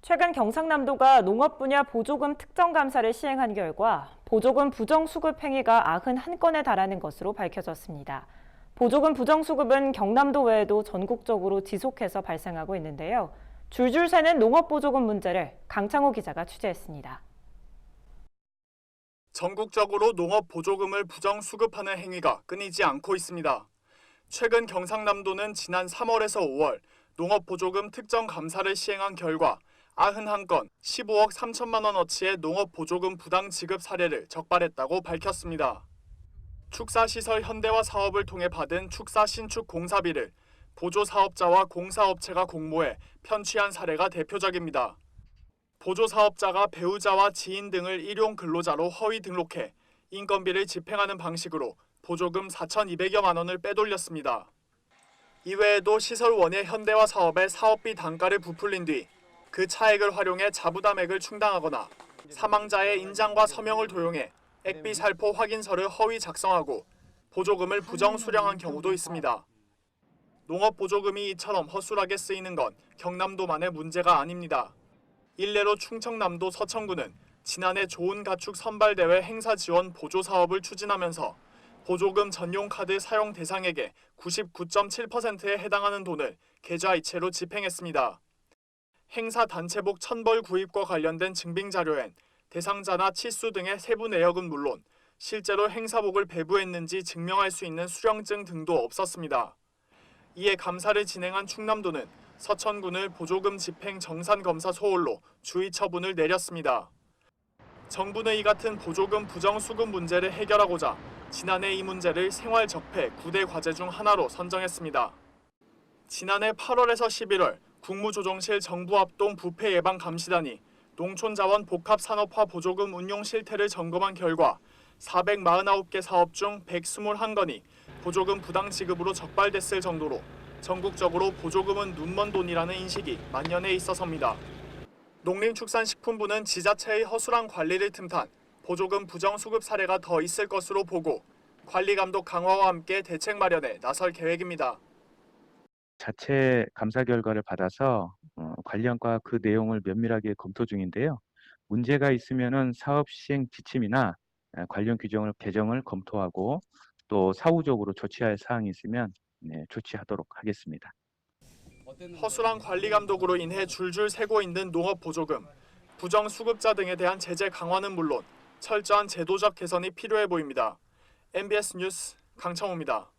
최근 경상남도가 농업 분야 보조금 특정 감사를 시행한 결과 보조금 부정수급 행위가 91건에 달하는 것으로 밝혀졌습니다. 보조금 부정수급은 경남도 외에도 전국적으로 지속해서 발생하고 있는데요. 줄줄 새는 농업보조금 문제를 강창호 기자가 취재했습니다. 전국적으로 농업 보조금을 부정수급하는 행위가 끊이지 않고 있습니다. 최근 경상남도는 지난 3월에서 5월 농업 보조금 특정 감사를 시행한 결과 91건 15억 3천만 원어치의 농업 보조금 부당 지급 사례를 적발했다고 밝혔습니다. 축사시설 현대화 사업을 통해 받은 축사 신축 공사비를 보조사업자와 공사업체가 공모해 편취한 사례가 대표적입니다. 보조사업자가 배우자와 지인 등을 일용 근로자로 허위 등록해 인건비를 집행하는 방식으로 보조금 4,200여만 원을 빼돌렸습니다. 이외에도 시설원의 현대화 사업의 사업비 단가를 부풀린 뒤 그 차액을 활용해 자부담액을 충당하거나 사망자의 인장과 서명을 도용해 액비 살포 확인서를 허위 작성하고 보조금을 부정 수령한 경우도 있습니다. 농업 보조금이 이처럼 허술하게 쓰이는 건 경남도만의 문제가 아닙니다. 일례로 충청남도 서천구는 지난해 좋은 가축 선발대회 행사 지원 보조 사업을 추진하면서 보조금 전용 카드 사용 대상에게 99.7%에 해당하는 돈을 계좌이체로 집행했습니다. 행사 단체복 1000벌 구입과 관련된 증빙 자료엔 대상자나 치수 등의 세부 내역은 물론 실제로 행사복을 배부했는지 증명할 수 있는 수령증 등도 없었습니다. 이에 감사를 진행한 충남도는 서천군을 보조금 집행 정산 검사 소홀로 주의 처분을 내렸습니다. 정부는 이 같은 보조금 부정 수급 문제를 해결하고자 지난해 이 문제를 생활 적폐 9대 과제 중 하나로 선정했습니다. 지난해 8월에서 11월 국무조정실 정부합동 부패 예방 감시단이 농촌자원 복합산업화 보조금 운용 실태를 점검한 결과 449개 사업 중 121건이 보조금 부당 지급으로 적발됐을 정도로 전국적으로 보조금은 눈먼 돈이라는 인식이 만연해 있어서입니다. 농림축산식품부는 지자체의 허술한 관리를 틈탄 보조금 부정 수급 사례가 더 있을 것으로 보고 관리 감독 강화와 함께 대책 마련에 나설 계획입니다. 자체 감사 결과를 받아서 관련과 그 내용을 면밀하게 검토 중인데요. 문제가 있으면은 사업 시행 지침이나 관련 규정을 개정을 검토하고 또 사후적으로 조치할 사항이 있으면 조치하도록 하겠습니다. 허술한 관리 감독으로 인해 줄줄 새고 있는 농업 보조금, 부정 수급자 등에 대한 제재 강화는 물론 철저한 제도적 개선이 필요해 보입니다. MBS 뉴스 강창호입니다.